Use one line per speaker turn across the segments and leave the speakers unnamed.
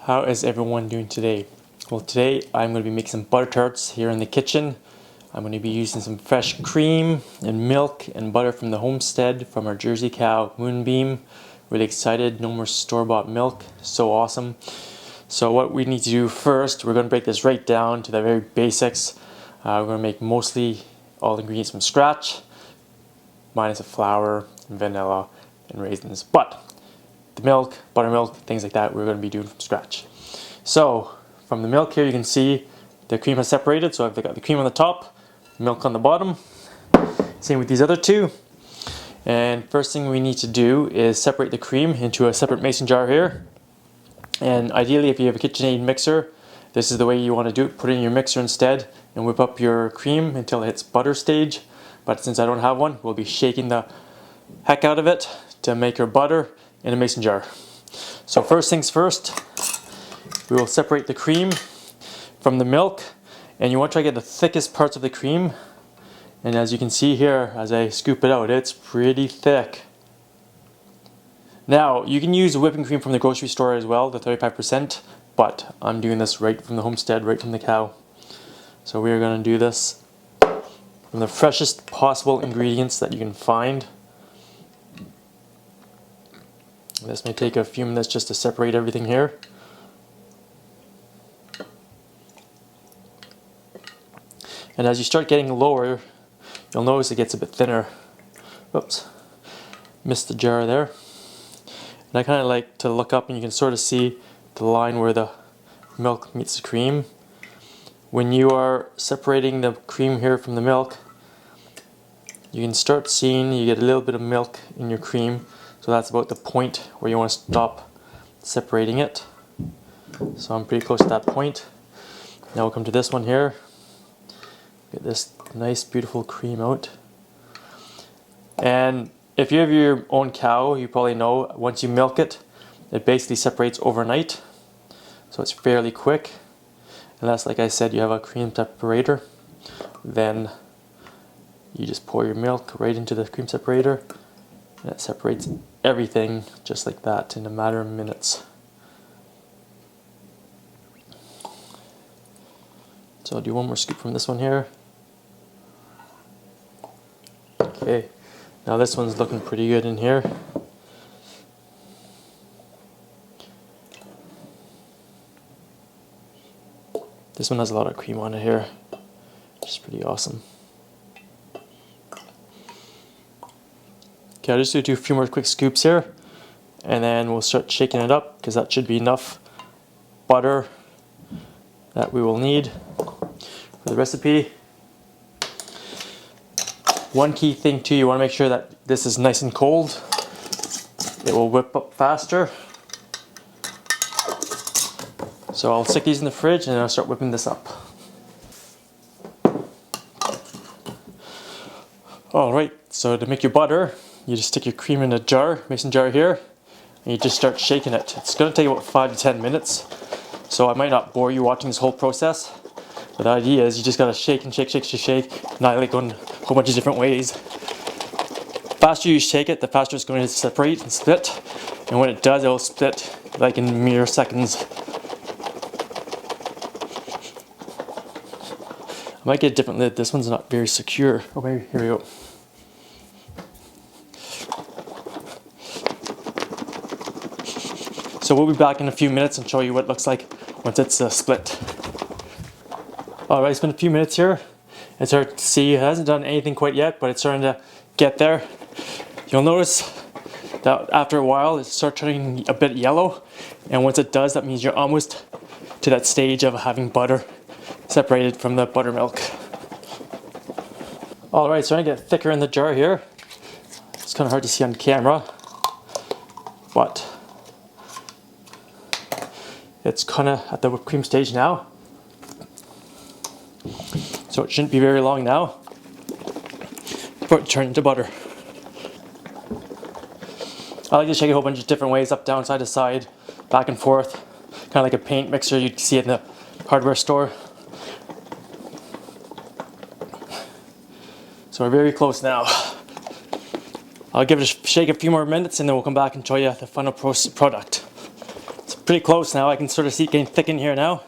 How is everyone doing today? Well, today I'm going to be making some butter tarts here in the kitchen. I'm going to be using some fresh cream and milk and butter from the homestead from our Jersey cow Moonbeam. Really excited, no more store-bought milk, so awesome. So what we need to do first, we're going to break this right down to the very basics. We're going to make mostly all the ingredients from scratch, minus the flour, and vanilla, and raisins. But the milk, buttermilk, things like that, we're going to be doing from scratch. So from the milk here, you can see the cream has separated. So I've got the cream on the top, milk on the bottom. Same with these other two. And first thing we need to do is separate the cream into a separate mason jar here. And ideally, if you have a KitchenAid mixer, this is the way you want to do it. Put it in your mixer instead and whip up your cream until it hits butter stage. But since I don't have one, we'll be shaking the heck out of it to make our butter in a mason jar. So first things first, we will separate the cream from the milk, and you want to try to get the thickest parts of the cream. And as you can see here, as I scoop it out, it's pretty thick. Now, you can use whipping cream from the grocery store as well, the 35%, but I'm doing this right from the homestead, right from the cow. So we are going to do this from the freshest possible ingredients that you can find. This may take a few minutes just to separate everything here. And as you start getting lower, you'll notice it gets a bit thinner. Oops, missed the jar there. And I kind of like to look up and you can sort of see the line where the milk meets the cream. When you are separating the cream here from the milk, you can start seeing you get a little bit of milk in your cream. So that's about the point where you want to stop separating it. So I'm pretty close to that point. Now we'll come to this one here. Get this nice beautiful cream out. And if you have your own cow, you probably know once you milk it, it basically separates overnight. So it's fairly quick. Unless, like I said, you have a cream separator, then you just pour your milk right into the cream separator and it separates everything just like that in a matter of minutes. So I'll do one more scoop from this one here. Okay, now this one's looking pretty good in here. This one has a lot of cream on it here, which is pretty awesome. Okay, I'll just do a few more quick scoops here, and then we'll start shaking it up, because that should be enough butter that we will need for the recipe. One key thing too, you want to make sure that this is nice and cold. It will whip up faster. So I'll stick these in the fridge and I'll start whipping this up. Alright, so to make your butter, you just stick your cream in a jar, mason jar here, and you just start shaking it. It's going to take about 5 to 10 minutes, so I might not bore you watching this whole process, but the idea is you just got to shake and shake, shake, shake, shake, not like going a whole bunch of different ways. The faster you shake it, the faster it's going to separate and split, and when it does, it will split like in mere seconds. I might get a different lid, this one's not very secure. Oh, maybe, here we go. So we'll be back in a few minutes and show you what it looks like once it's split. Alright, it's been a few minutes here. It's hard to see, it hasn't done anything quite yet, but it's starting to get there. You'll notice that after a while it starts turning a bit yellow, and once it does, that means you're almost to that stage of having butter separated from the buttermilk. Alright, starting to get thicker in the jar here. It's kind of hard to see on camera, but it's kind of at the whipped cream stage now. So it shouldn't be very long now before it turns into butter. I like to shake it a whole bunch of different ways, up, down, side to side, back and forth. Kind of like a paint mixer you'd see in the hardware store. So we're very close now. I'll give it a shake a few more minutes and then we'll come back and show you the final product. It's pretty close now. I can sort of see it getting thick in here now.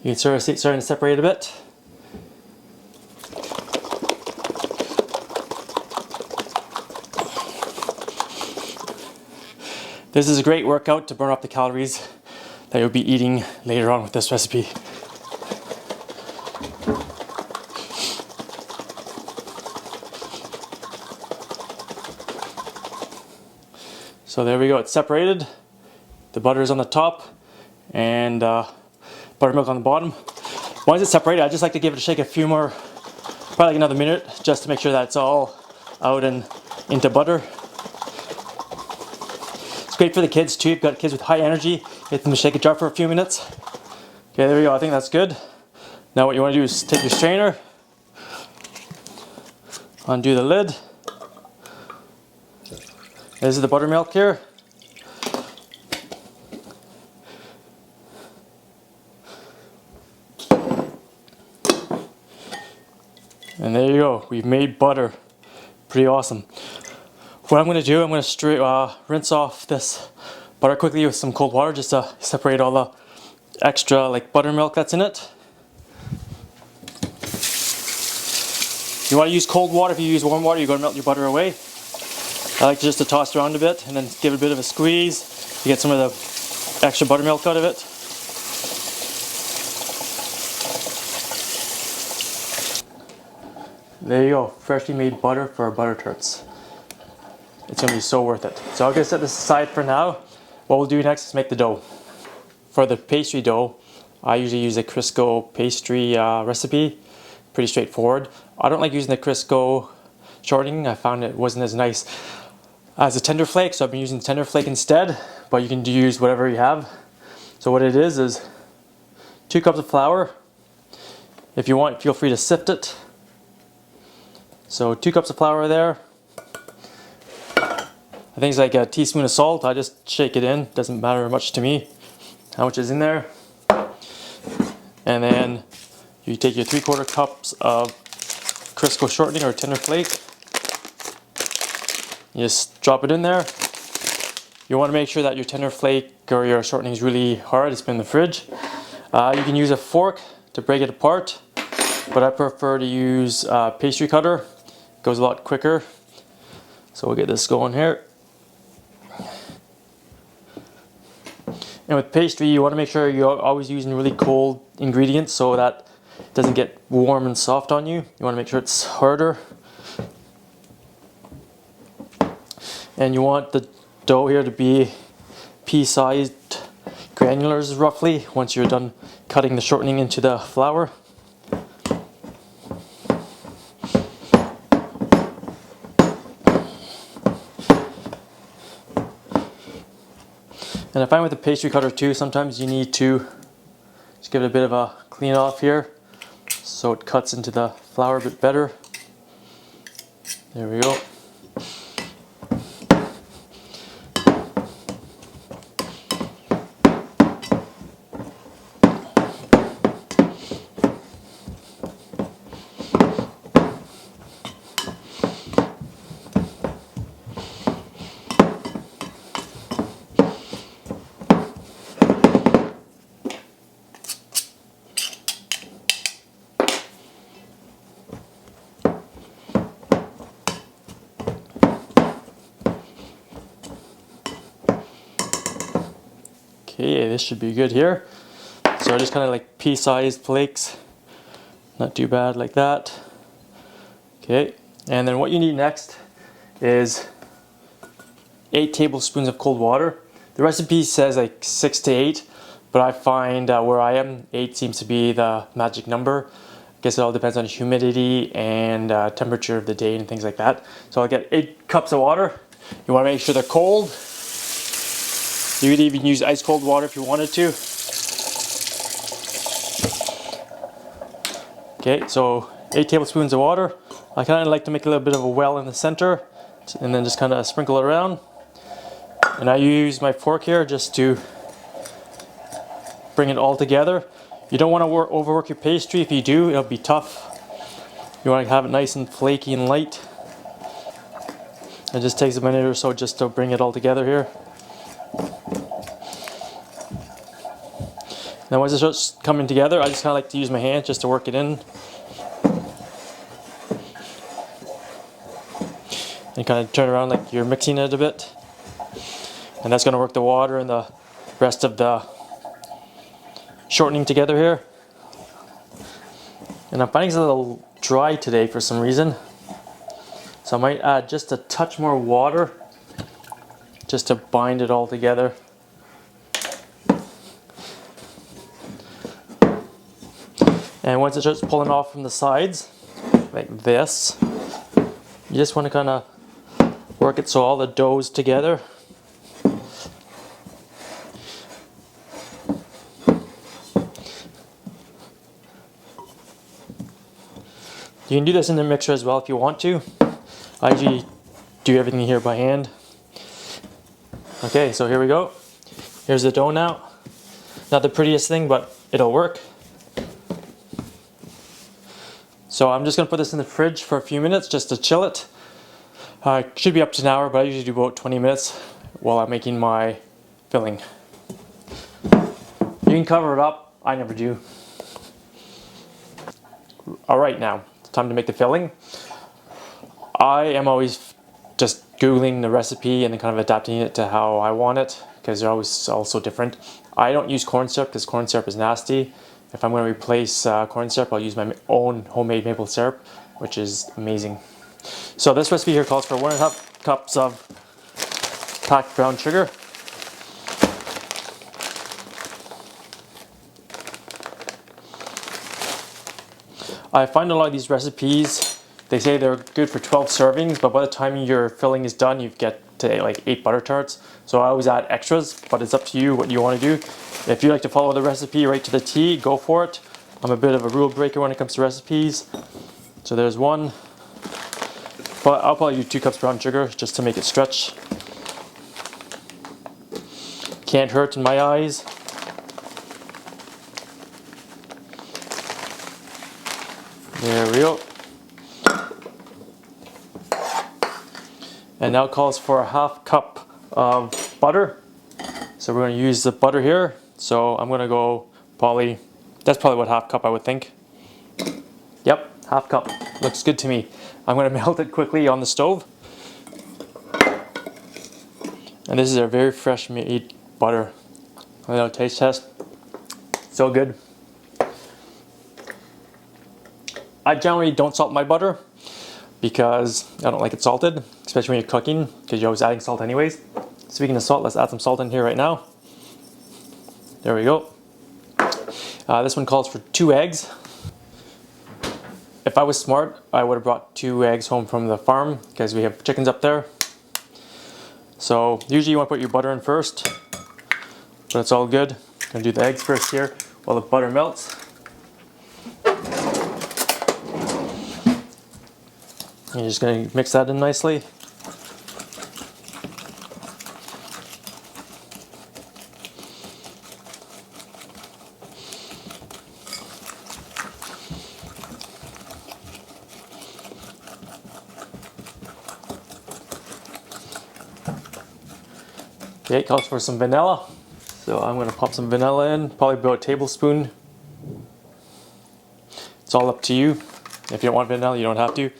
You can sort of see it starting to separate a bit. This is a great workout to burn off the calories that you'll be eating later on with this recipe. So there we go, it's separated. The butter is on the top and buttermilk on the bottom. Once it's separated, I just like to give it a shake a few more, probably like another minute, just to make sure that it's all out and into butter. It's great for the kids too. If you've got kids with high energy, get them to shake a jar for a few minutes. Okay, there we go, I think that's good. Now what you want to do is take your strainer, undo the lid. This is the buttermilk here. And there you go, we've made butter. Pretty awesome. What I'm going to do, I'm going to rinse off this butter quickly with some cold water just to separate all the extra buttermilk that's in it. You want to use cold water. If you use warm water, you're going to melt your butter away. I like just to toss it around a bit and then give it a bit of a squeeze to get some of the extra buttermilk out of it. There you go, freshly made butter for our butter tarts. It's going to be so worth it. So I'm going to set this aside for now. What we'll do next is make the dough. For the pastry dough, I usually use a Crisco pastry recipe. Pretty straightforward. I don't like using the Crisco shortening. I found it wasn't as nice as a tender flake, so I've been using tender flake instead, but you can use whatever you have. So what it is 2 cups of flour. If you want, feel free to sift it. So 2 cups of flour there. I think it's like a teaspoon of salt. I just shake it in. Doesn't matter much to me how much is in there. And then you take your 3/4 cups of Crisco shortening or tender flake. You just drop it in there. You want to make sure that your tender flake or your shortening is really hard. It's been in the fridge. You can use a fork to break it apart, but I prefer to use a pastry cutter. It goes a lot quicker. So we'll get this going here. And with pastry, you want to make sure you're always using really cold ingredients so that it doesn't get warm and soft on you. You want to make sure it's harder. And you want the dough here to be pea-sized granulars roughly once you're done cutting the shortening into the flour. And I find with the pastry cutter too, sometimes you need to just give it a bit of a clean off here so it cuts into the flour a bit better. There we go. Okay, this should be good here. So just kind of like pea-sized flakes. Not too bad like that. Okay, and then what you need next is 8 tablespoons of cold water. The recipe says like 6 to 8, but I find where I am, 8 seems to be the magic number. I guess it all depends on humidity and temperature of the day and things like that. So I'll get 8 cups of water. You want to make sure they're cold. You could even use ice cold water if you wanted to. Okay, so 8 tablespoons of water. I kind of like to make a little bit of a well in the center and then just kind of sprinkle it around. And I use my fork here just to bring it all together. You don't want to overwork your pastry. If you do, it'll be tough. You want to have it nice and flaky and light. It just takes a minute or so just to bring it all together here. Now once it starts coming together, I just kind of like to use my hand just to work it in. And kind of turn around like you're mixing it a bit. And that's going to work the water and the rest of the shortening together here. And I'm finding it's a little dry today for some reason. So I might add just a touch more water just to bind it all together. And once it starts pulling off from the sides, like this, you just want to kind of work it so all the dough's together. You can do this in the mixer as well if you want to. I usually do everything here by hand. Okay, so here we go. Here's the dough now. Not the prettiest thing, but it'll work. So I'm just going to put this in the fridge for a few minutes just to chill it. It should be up to an hour, but I usually do about 20 minutes while I'm making my filling. You can cover it up. I never do. Alright, now it's time to make the filling. I am always just Googling the recipe and then kind of adapting it to how I want it, because they're always all so different. I don't use corn syrup because corn syrup is nasty. If I'm going to replace corn syrup, I'll use my own homemade maple syrup, which is amazing. So this recipe here calls for 1.5 cups of packed brown sugar. I find a lot of these recipes, they say they're good for 12 servings, but by the time your filling is done, you get to like 8 butter tarts. So I always add extras, but it's up to you what you want to do. If you like to follow the recipe right to the T, go for it. I'm a bit of a rule breaker when it comes to recipes. So there's one. But I'll probably do 2 cups brown sugar just to make it stretch. Can't hurt in my eyes. There we go. And now it calls for 1/2 cup of butter. So we're going to use the butter here. So I'm going to go probably, that's probably what 1/2 cup I would think. Yep, 1/2 cup. Looks good to me. I'm going to melt it quickly on the stove. And this is a very fresh made butter. A little taste test. So good. I generally don't salt my butter because I don't like it salted, especially when you're cooking, because you're always adding salt anyways. Speaking of salt, let's add some salt in here right now. There we go. This one calls for 2 eggs. If I was smart, I would have brought 2 eggs home from the farm because we have chickens up there. So usually you want to put your butter in first, but it's all good. I'm going to do the eggs first here while the butter melts. You're just going to mix that in nicely. Okay, it calls for some vanilla. So I'm going to pop some vanilla in, probably about a tablespoon. It's all up to you. If you don't want vanilla, you don't have to.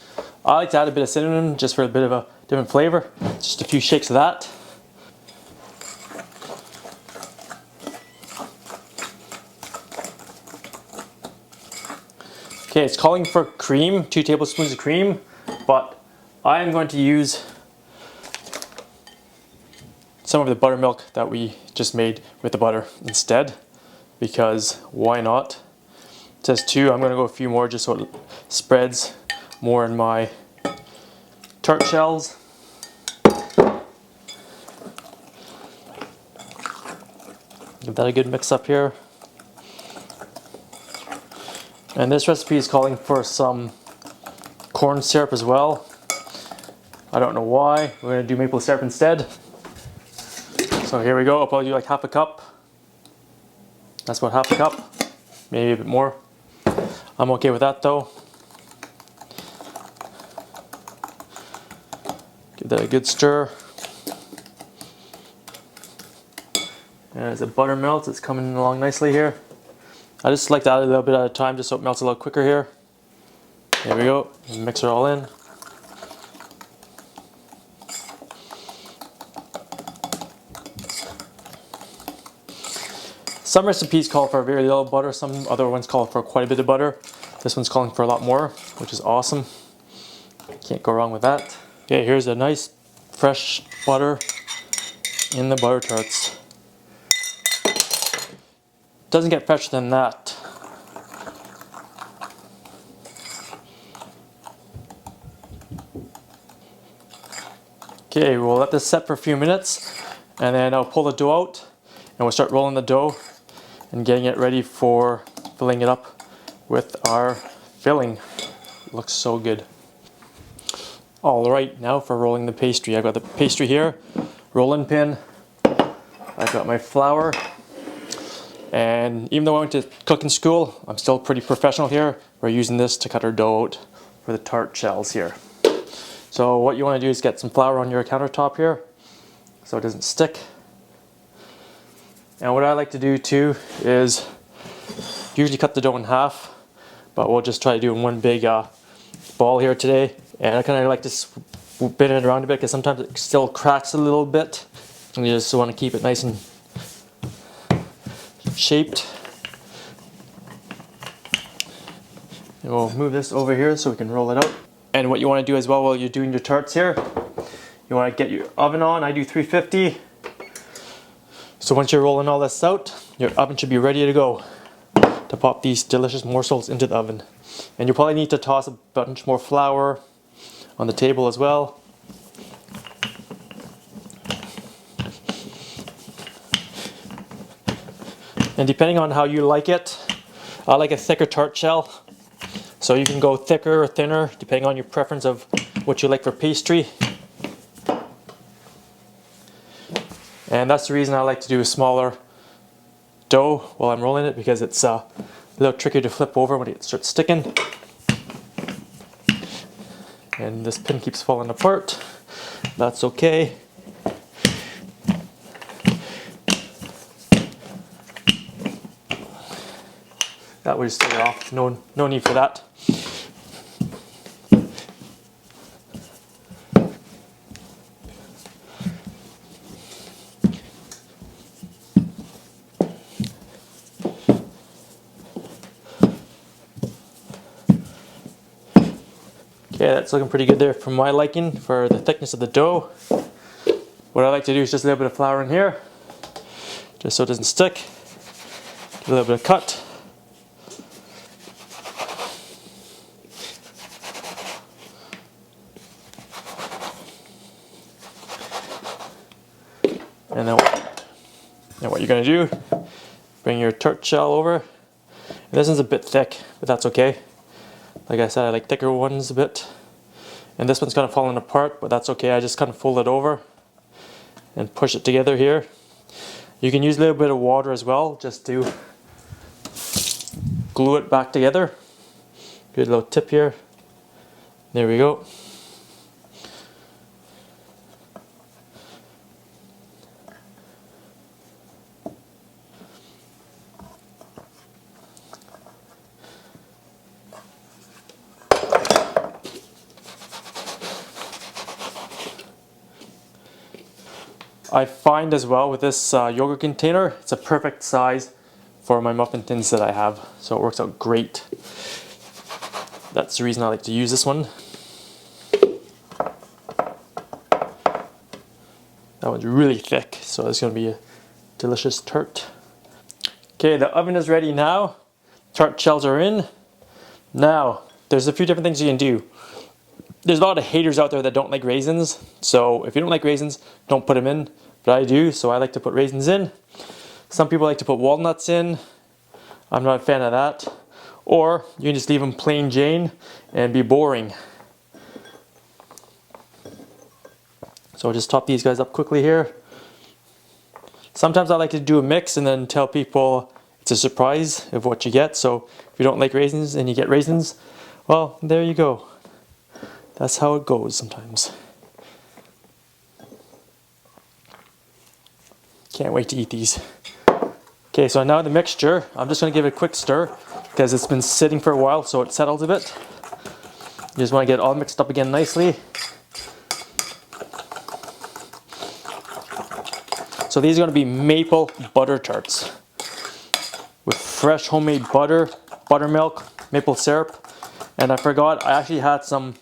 I like to add a bit of cinnamon just for a bit of a different flavor. Just a few shakes of that. Okay, it's calling for cream, 2 tablespoons of cream, but I'm going to use some of the buttermilk that we just made with the butter instead, because why not? It says 2, I'm going to go a few more just so it spreads more in my tart shells. Give that a good mix up here. And this recipe is calling for some corn syrup as well. I don't know why. We're going to do maple syrup instead. So here we go. I'll probably do like 1/2 cup. That's about 1/2 cup, maybe a bit more. I'm okay with that though. Give that a good stir. And as the butter melts, it's coming along nicely here. I just like to add a little bit at a time just so it melts a little quicker here. There we go. Mix it all in. Some recipes call for very little butter, some other ones call for quite a bit of butter. This one's calling for a lot more, which is awesome. Can't go wrong with that. Okay, here's a nice fresh butter in the butter tarts. Doesn't get fresher than that. Okay, we'll let this set for a few minutes and then I'll pull the dough out and we'll start rolling the dough and getting it ready for filling it up with our filling. Looks so good. Alright, now for rolling the pastry. I've got the pastry here, rolling pin, I've got my flour, and even though I went to cooking school, I'm still pretty professional here. We're using this to cut our dough out for the tart shells here. So what you want to do is get some flour on your countertop here so it doesn't stick. And what I like to do too is usually cut the dough in half, but we'll just try to do in one big ball here today. And I kind of like to spin it around a bit because sometimes it still cracks a little bit. And you just want to keep it nice and shaped. And we'll move this over here so we can roll it out. And what you want to do as well while you're doing your tarts here, you want to get your oven on. I do 350. So once you're rolling all this out, your oven should be ready to go to pop these delicious morsels into the oven. And you probably need to toss a bunch more flour on the table as well. And depending on how you like it, I like a thicker tart shell. So you can go thicker or thinner depending on your preference of what you like for pastry. And that's the reason I like to do a smaller dough while I'm rolling it, because it's a little tricky to flip over when it starts sticking. And this pin keeps falling apart. That's okay. That would just take it off. No need for that. Okay, that's looking pretty good there for my liking for the thickness of the dough. What I like to do is just a little bit of flour in here, just so it doesn't stick. Get a little bit of cut. And then what you're going to do, bring your tart shell over. And this one's a bit thick, but that's okay. Like I said, I like thicker ones a bit. And this one's kind of falling apart, but that's okay. I just kind of fold it over and push it together here. You can use a little bit of water as well, just to glue it back together. Good little tip here. There we go. I find as well with this yogurt container, it's a perfect size for my muffin tins that I have, so it works out great. That's the reason I like to use this one. That one's really thick, so it's going to be a delicious tart. Okay, the oven is ready now. Tart shells are in. Now, there's a few different things you can do. There's a lot of haters out there that don't like raisins, so if you don't like raisins, don't put them in, but I do, so I like to put raisins in. Some people like to put walnuts in. I'm not a fan of that. Or you can just leave them plain Jane and be boring. So I'll just top these guys up quickly here. Sometimes I like to do a mix and then tell people it's a surprise of what you get. So if you don't like raisins and you get raisins, well, there you go. That's how it goes sometimes. Can't wait to eat these. Okay, so now the mixture, I'm just going to give it a quick stir because it's been sitting for a while so it settles a bit. You just want to get it all mixed up again nicely. So these are going to be maple butter tarts with fresh homemade butter, buttermilk, maple syrup, and I forgot I actually had some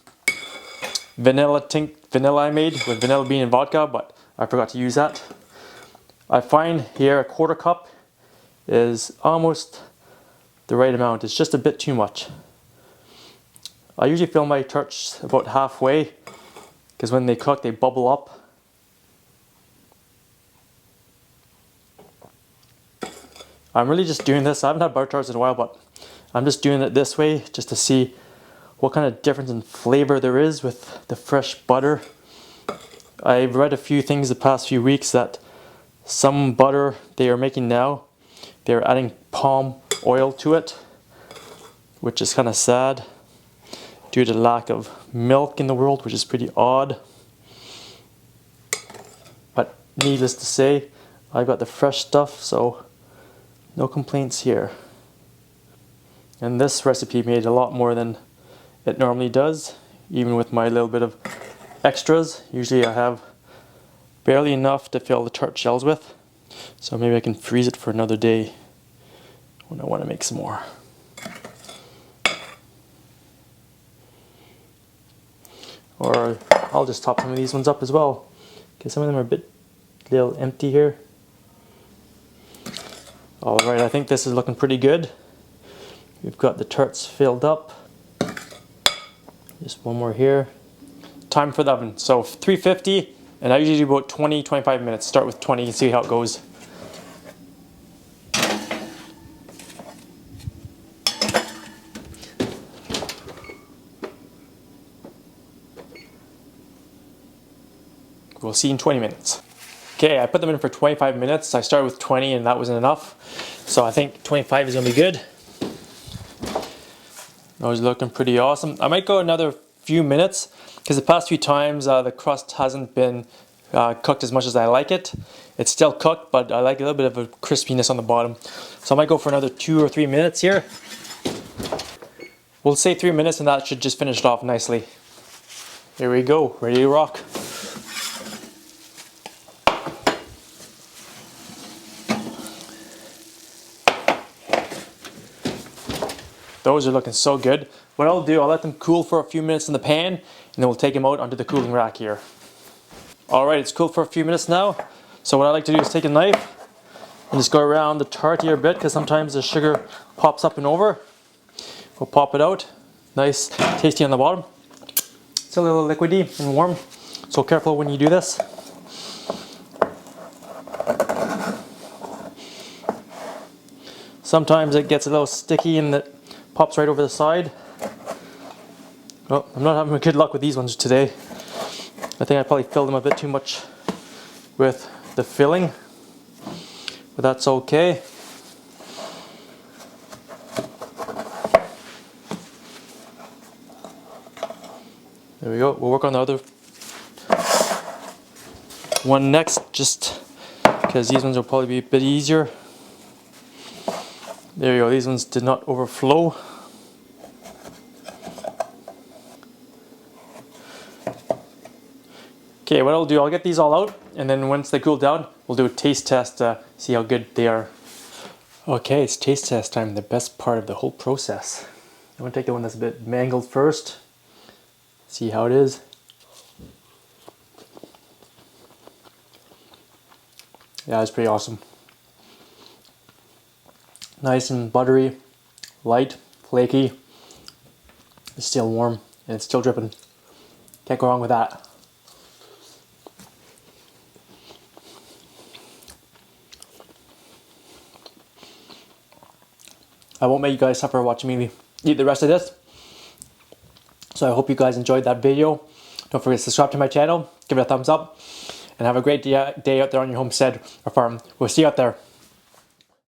vanilla I made with vanilla bean and vodka, but I forgot to use that. I find here a quarter cup is almost the right amount. It's just a bit too much. I usually fill my tarts about halfway because when they cook they bubble up. I'm really just doing this. I haven't had butter tarts in a while, but I'm just doing it this way just to see what kind of difference in flavor there is with the fresh butter. I've read a few things the past few weeks that some butter they are making now, they're adding palm oil to it, which is kind of sad due to the lack of milk in the world, which is pretty odd. But needless to say, I've got the fresh stuff, so no complaints here. And this recipe made a lot more than it normally does, even with my little bit of extras. Usually I have barely enough to fill the tart shells with, so maybe I can freeze it for another day when I want to make some more. Or I'll just top some of these ones up as well, because some of them are a little empty here. Alright, I think this is looking pretty good. We've got the tarts filled up. Just one more here. Time for the oven. So 350, and I usually do about 20-25 minutes. Start with 20 and see how it goes. We'll see in 20 minutes. Okay, I put them in for 25 minutes. I started with 20 and that wasn't enough. So I think 25 is gonna be good. Those are looking pretty awesome. I might go another few minutes because the past few times the crust hasn't been cooked as much as I like it. It's still cooked, but I like a little bit of a crispiness on the bottom. So I might go for another 2 or 3 minutes here. We'll say 3 minutes and that should just finish it off nicely. Here we go, ready to rock. Those are looking so good. What I'll do, I'll let them cool for a few minutes in the pan, and then we'll take them out onto the cooling rack here. Alright, it's cooled for a few minutes now. So what I like to do is take a knife and just go around the tart here a bit, because sometimes the sugar pops up and over. We'll pop it out. Nice, tasty on the bottom. It's a little liquidy and warm, so careful when you do this. Sometimes it gets a little sticky and it pops right over the side. Oh, I'm not having good luck with these ones today. I think I probably filled them a bit too much with the filling, but that's okay. There we go. We'll work on the other one next, just because these ones will probably be a bit easier. There you go, these ones did not overflow. Okay, what I'll do, I'll get these all out, and then once they cool down, we'll do a taste test to see how good they are. Okay, it's taste test time, the best part of the whole process. I'm going to take the one that's a bit mangled first, see how it is. Yeah, it's pretty awesome. Nice and buttery, light, flaky. It's still warm and it's still dripping. Can't go wrong with that. I won't make you guys suffer watching me eat the rest of this. So I hope you guys enjoyed that video. Don't forget to subscribe to my channel, give it a thumbs up, and have a great day out there on your homestead or farm. We'll see you out there.